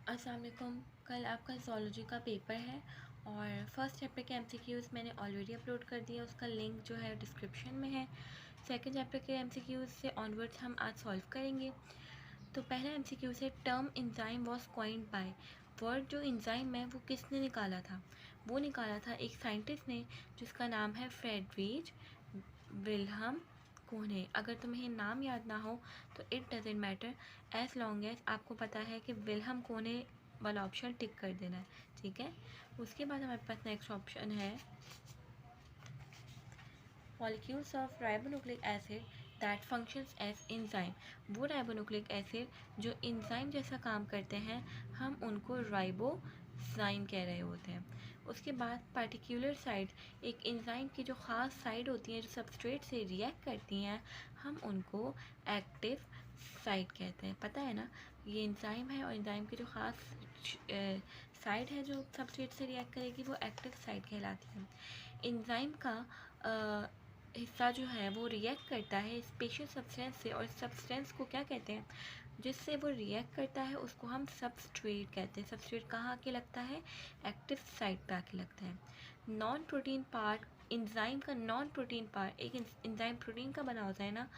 अस्सलाम वालेकुम। कल आपका ज़ूलॉजी का पेपर है और फर्स्ट चैप्टर के एमसीक्यूज़ मैंने ऑलरेडी अपलोड कर दिया, उसका लिंक जो है डिस्क्रिप्शन में है। सेकंड चैप्टर के एमसीक्यूज़ से ऑनवर्ड्स हम आज सॉल्व करेंगे। तो पहला एमसीक्यू है, term enzyme was coined by. Word जो इंजाइम है वो किसने निकाला था? वो निकाला था एक साइंटिस्ट ने जिसका नाम है फ्रेडरिच विल्हम कोहने। अगर तुम्हें नाम याद ना हो तो it doesn't matter, as long as आपको पता है कि विल्हम कोहने वाला ऑप्शन टिक कर देना है, ठीक है। उसके बाद हमारे पास नेक्स्ट ऑप्शन है, molecules of ribonucleic acid that functions as enzyme. वो राइबोन्यूक्लिक एसिड जो इंजाइम जैसा काम करते हैं, हम उनको राइबोजाइम कह रहे होते हैं। उसके बाद पार्टिकुलर साइड, एक इंजाइम की जो ख़ास साइड होती हैं जो सबस्ट्रेट से रिएक्ट करती हैं, हम उनको एक्टिव साइड कहते हैं। पता है ना, ये इंजाइम है और इंजाइम की जो ख़ास साइड है जो सबस्ट्रेट से रिएक्ट करेगी वो एक्टिव साइड कहलाती है। इंजाइम का हिस्सा जो है वो रिएक्ट करता है स्पेशल सब्सटेंस से, और सब्सटेंस को क्या कहते हैं, जिससे वो रिएक्ट करता है उसको हम सबस्ट्रेट कहते हैं। सबस्ट्रेट कहाँ आके लगता है? एक्टिव साइट पे आके लगता है। नॉन प्रोटीन पार्ट, इंजाइम का नॉन प्रोटीन पार्ट, एक इंजाइम प्रोटीन का बना होता है ना,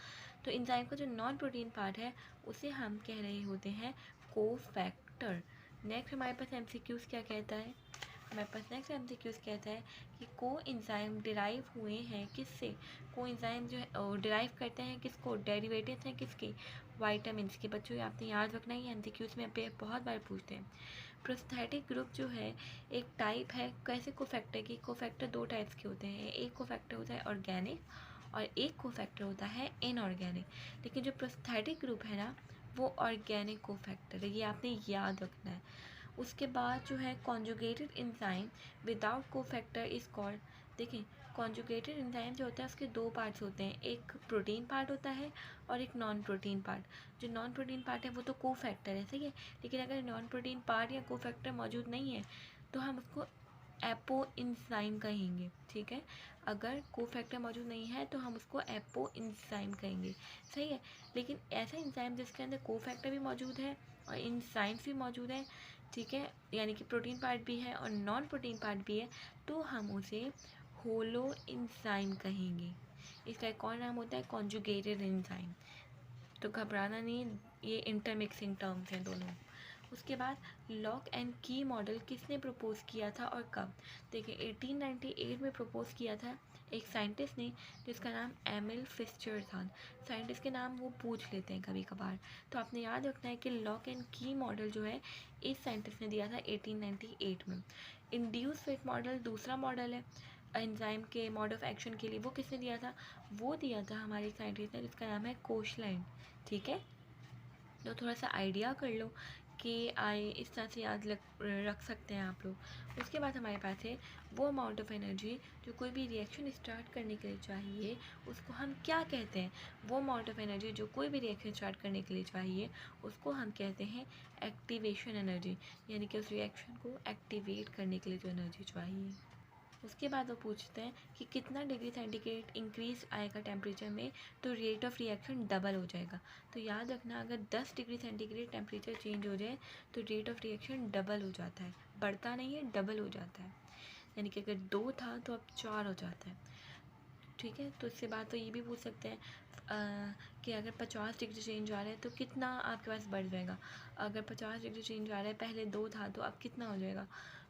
तो इंजाइम का जो नॉन प्रोटीन पार्ट है उसे हम कह रहे होते हैं कोफैक्टर। नेक्स्ट हमारे पास एमसीक्यूज क्या कहता है, हमारे पास नेक्स्ट एमसीक्यूज कहता है कि को इंजाइम डिराइव हुए हैं किससे? को इंजाइम जो है डिराइव करते हैं किसको? डेरिवेटिव्स हैं किसके? वाइटामिन्स के। बच्चों ये आपने याद रखना है, ये एमसीक्यूज में पे बहुत बार पूछते हैं। प्रोस्थेटिक ग्रुप जो है एक टाइप है कैसे कोफैक्टर की? कोफैक्टर दो टाइप्स के होते हैं, एक कोफैक्टर होता है ऑर्गेनिक और एक कोफैक्टर होता है इनऑर्गेनिक। लेकिन जो प्रोस्थेटिक ग्रुप है ना वो ऑर्गेनिक कोफैक्टर है, ये आपने याद रखना है। उसके बाद जो है conjugated enzyme without cofactor is called. देखिए, कॉन्जुगेटेड एंजाइम जो होता है उसके दो पार्ट्स होते हैं, एक प्रोटीन पार्ट होता है और एक नॉन प्रोटीन पार्ट। जो नॉन प्रोटीन पार्ट है वो तो कोफैक्टर है, सही है। लेकिन अगर नॉन प्रोटीन पार्ट या कोफैक्टर मौजूद नहीं है तो हम उसको एपो इंजाइम कहेंगे, ठीक है। अगर कोफैक्टर मौजूद नहीं है तो हम उसको एपो इंजाइम कहेंगे, सही है। लेकिन ऐसा इंजाइम जिसके अंदर कोफैक्टर भी मौजूद है और इंजाइम्स भी मौजूद है, ठीक है, यानी कि प्रोटीन पार्ट भी है और नॉन प्रोटीन पार्ट भी है, तो हम उसे होलो इंजाइम कहेंगे। इसका एक और नाम होता है कॉन्जुगेटेड एंजाइम। तो घबराना नहीं, ये इंटरमिक्सिंग टर्म्स हैं दोनों। उसके बाद लॉक एंड की मॉडल किसने प्रपोज किया था और कब? देखिए 1898 में प्रपोज किया था एक साइंटिस्ट ने जिसका नाम एमिल फिशर था। साइंटिस्ट के नाम वो पूछ लेते हैं कभी कभार, तो आपने याद रखना है कि लॉक एंड की मॉडल जो है इस साइंटिस्ट ने दिया था 1898 में। इंड्यूस फिट मॉडल दूसरा मॉडल है एंजाइम के मोड ऑफ एक्शन के लिए, वो किसने दिया था? वो दिया था हमारे साइंटिस्ट ने जिसका नाम है कोशलैंड, ठीक है। तो थोड़ा सा आइडिया कर लो कि आए इस तरह से याद रख सकते हैं आप लोग। उसके बाद हमारे पास है वो अमाउंट ऑफ एनर्जी जो कोई भी रिएक्शन स्टार्ट करने के लिए चाहिए, उसको हम क्या कहते हैं? वो अमाउंट ऑफ एनर्जी जो कोई भी रिएक्शन स्टार्ट करने के लिए चाहिए उसको हम कहते हैं एक्टिवेशन एनर्जी, यानी कि उस रिएक्शन को एक्टिवेट करने के लिए जो एनर्जी चाहिए। उसके बाद वो पूछते हैं कि कितना डिग्री सेंटीग्रेड इंक्रीज आएगा टेम्परेचर में तो रेट ऑफ रिएक्शन डबल हो जाएगा। तो याद रखना, अगर 10 डिग्री सेंटीग्रेड टेम्परेचर चेंज हो जाए तो रेट ऑफ रिएक्शन डबल हो जाता है, बढ़ता नहीं है, डबल हो जाता है। यानी कि अगर 2 था तो अब 4 हो जाता है, ठीक है। तो इससे बात तो ये भी पूछ सकते हैं कि अगर 50 डिग्री चेंज आ रहा है तो कितना आपके पास बढ़ जाएगा। अगर 50 डिग्री चेंज आ रहा है, पहले 2 था तो अब कितना हो जाएगा।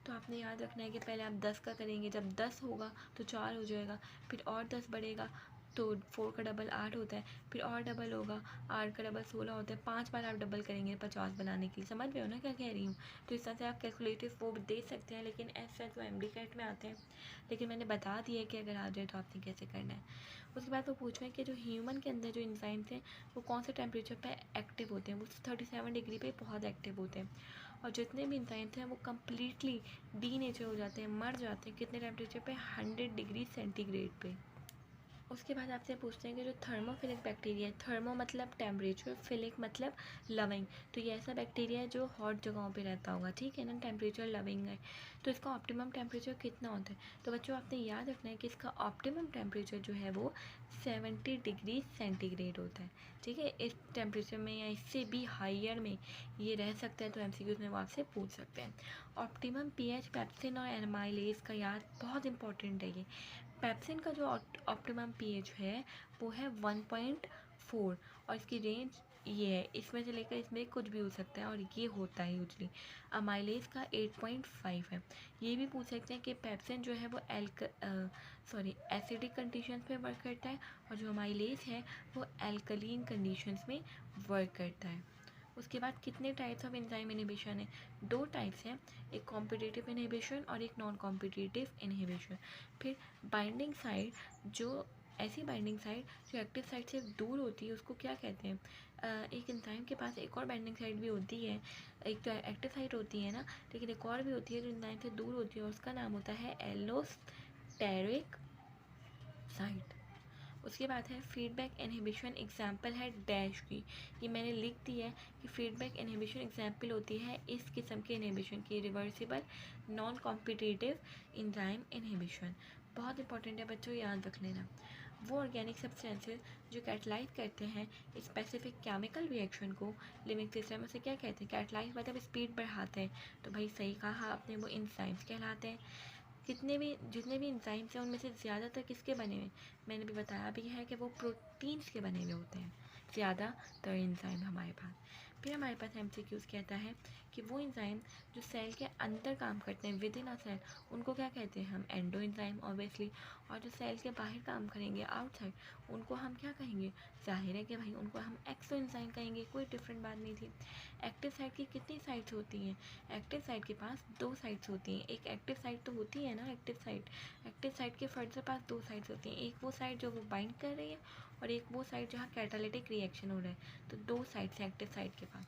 तो आपने याद रखना है कि पहले आप 10 का करेंगे, जब 10 होगा तो 4 हो जाएगा, फिर और 10 बढ़ेगा तो 4 का डबल 8 होता है, फिर और डबल होगा, 8 का डबल 16 होता है। 5 बार आप डबल करेंगे 50 बनाने के लिए, समझ रहे हो ना क्या कह रही हूँ। तो इस तरह से आप कैलकुलेटिव वो दे सकते हैं, लेकिन ऐसा तो एम डी कैट में आते हैं, लेकिन मैंने बता दिया कि अगर आ जाए तो आपने कैसे करना है। उसके बाद वो पूछ रहे हैं कि जो ह्यूमन के अंदर जो इंजाइम्स हैं वो कौन से टेम्परेचर पे एक्टिव होते हैं? वो 37 डिग्री पे बहुत एक्टिव होते हैं। और जितने भी इंजाइम्स हैं वो कम्प्लीटली डी नेचर हो जाते हैं, मर जाते हैं कितने टेम्परेचर पे? 100 डिग्री सेंटीग्रेड पे। उसके बाद आपसे पूछते हैं कि जो थर्मोफिलिक बैक्टीरिया है, थर्मो मतलब टेम्परेचर, फिलिक मतलब लविंग, तो ये ऐसा बैक्टीरिया है जो हॉट जगहों पे रहता होगा, ठीक है ना, टेम्परेचर लविंग है। तो इसका ऑप्टिमम टेम्परेचर कितना होता है? तो बच्चों आपने याद रखना है कि इसका ऑप्टिमम टेम्परेचर जो है वो 70 डिग्री सेंटीग्रेड होता है, ठीक है। इस टेम्परेचर में या इससे भी हाइयर में ये रह सकता है, तो MCQs में वो आपसे पूछ सकते हैं। ऑप्टिमम पीएच पेप्सिन और एमाइलेज का याद बहुत इंपॉर्टेंट है ये। पेप्सिन का जो ऑप्टिमम पीएच है वो है 1.4 और इसकी रेंज ये है, इसमें से लेकर इसमें कुछ भी हो सकता है और ये होता है यूजली। अमाइलेज का 8.5 है। ये भी पूछ सकते हैं कि पेप्सिन जो है वो एसिडिक कंडीशंस में वर्क करता है और जो अमाइलेज है वो एल्कलीन कंडीशंस में वर्क करता है। उसके बाद कितने टाइप्स ऑफ एंजाइम इनहिबिशन है? 2 टाइप्स हैं, एक कॉम्पिटिटिव इनहिबिशन और एक नॉन कॉम्पिटिटिव इनहिबिशन। फिर बाइंडिंग साइड, जो ऐसी बाइंडिंग साइड जो एक्टिव साइड से दूर होती है उसको क्या कहते हैं? एक एंजाइम के पास एक और बाइंडिंग साइड भी होती है, एक तो एक्टिव साइड होती है ना, लेकिन एक और भी होती है जो एंजाइम से दूर होती है, उसका नाम होता है एलोस्टेरिक साइड। उसके बाद है फीडबैक इनहिबिशन, एग्जाम्पल है डैश की, ये मैंने लिख दी है कि फीडबैक इनहिबिशन एग्जाम्पल होती है इस किस्म के इनहिबिशन की, reversible non competitive enzyme inhibition. बहुत इंपॉर्टेंट है बच्चों, याद रख लेना। वो ऑर्गेनिक सब्सटेंसेस जो कैटलाइज करते हैं स्पेसिफिक केमिकल रिएक्शन को लिविंग सिस्टम, उसे क्या कहते हैं? कैटलाइज मतलब स्पीड बढ़ाते हैं, तो भाई सही कहा आपने, वो एंजाइम्स कहलाते हैं। जितने भी एंजाइम्स हैं उनमें से ज़्यादातर किसके बने हुए? मैंने भी बताया भी है कि वो प्रोटीन्स के बने हुए होते हैं ज़्यादातर एंजाइम हमारे पास। फिर हमारे पास MCQs कहता है कि वो एंजाइम जो सेल के अंदर काम करते हैं विद इन अ सेल, उनको क्या कहते हैं? हम एंडो एंजाइम ऑब्वियसली। और जो सेल के बाहर काम करेंगे आउटसाइड, उनको हम क्या कहेंगे? जाहिर है कि भाई उनको हम एक्सो एंजाइम कहेंगे, कोई डिफरेंट बात नहीं थी। एक्टिव साइट की कितनी साइट्स होती हैं? एक्टिव साइट के पास 2 साइट्स होती हैं। एक एक्टिव साइट तो होती है ना, एक्टिव साइट के फर्दर पास 2 साइट्स होती हैं, एक वो साइट जो वो बाइंड कर रही है और एक वो साइट जहाँ कैटालिटिक रिएक्शन हो रहा है, तो 2 साइट्स हैं एक्टिव साइट के पास।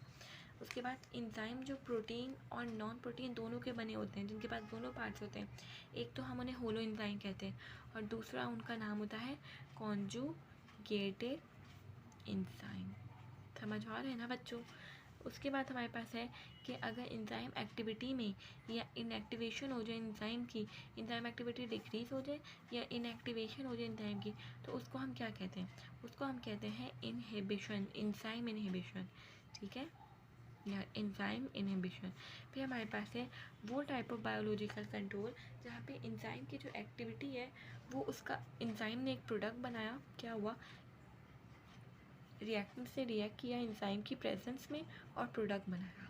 उसके बाद एंजाइम जो प्रोटीन और नॉन प्रोटीन दोनों के बने होते हैं, जिनके पास दोनों पार्ट्स होते हैं, एक तो हम उन्हें होलो एंजाइम कहते हैं और दूसरा उनका नाम होता है कॉन्जुगेटेड एंजाइम। समझ आ रहे हैं ना बच्चों? उसके बाद हमारे पास है कि अगर एंजाइम एक्टिविटी में या इनएक्टिवेशन हो जाए एंजाइम की, एंजाइम एक्टिविटी डिक्रीज हो जाए या इनएक्टिवेशन हो जाए एंजाइम की, तो उसको हम क्या कहते हैं? उसको हम कहते हैं इनहिबिशन, एंजाइम इनहिबिशन, ठीक है, या एंजाइम इनहिबिशन। फिर हमारे पास है वो टाइप ऑफ बायोलॉजिकल कंट्रोल जहाँ पे एंजाइम की जो एक्टिविटी है वो उसका, एंजाइम ने एक प्रोडक्ट बनाया, क्या हुआ? रिएक्टेंट से रिएक्ट किया एंजाइम की प्रेजेंस में और प्रोडक्ट बनाया।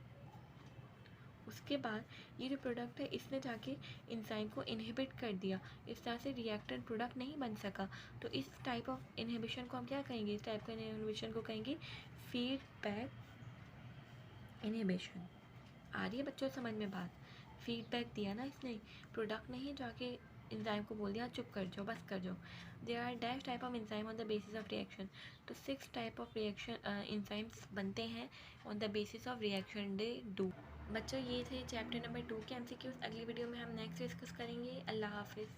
उसके बाद ये जो प्रोडक्ट है इसने जाके एंजाइम को इनहिबिट कर दिया, इस तरह से रिएक्टेंट प्रोडक्ट नहीं बन सका, तो इस टाइप ऑफ इनहिबिशन को हम क्या कहेंगे? इस टाइप का इनहिबिशन को कहेंगे फीडबैक इनहिबिशन। आ रही है बच्चों समझ में बात? फीडबैक दिया ना इसने, प्रोडक्ट नहीं जाके एंजाइम को बोल दिया चुप कर जाओ, बस कर जाओ। There are dash type of enzyme on the basis of reaction, तो 6 टाइप ऑफ रिएक्शन एंजाइम्स बनते हैं on the basis of reaction they do. बच्चों ये थे चैप्टर नंबर 2 के MCQs। अगली वीडियो में हम नेक्स्ट डिस्कस करेंगे। अल्लाह हाफिज़।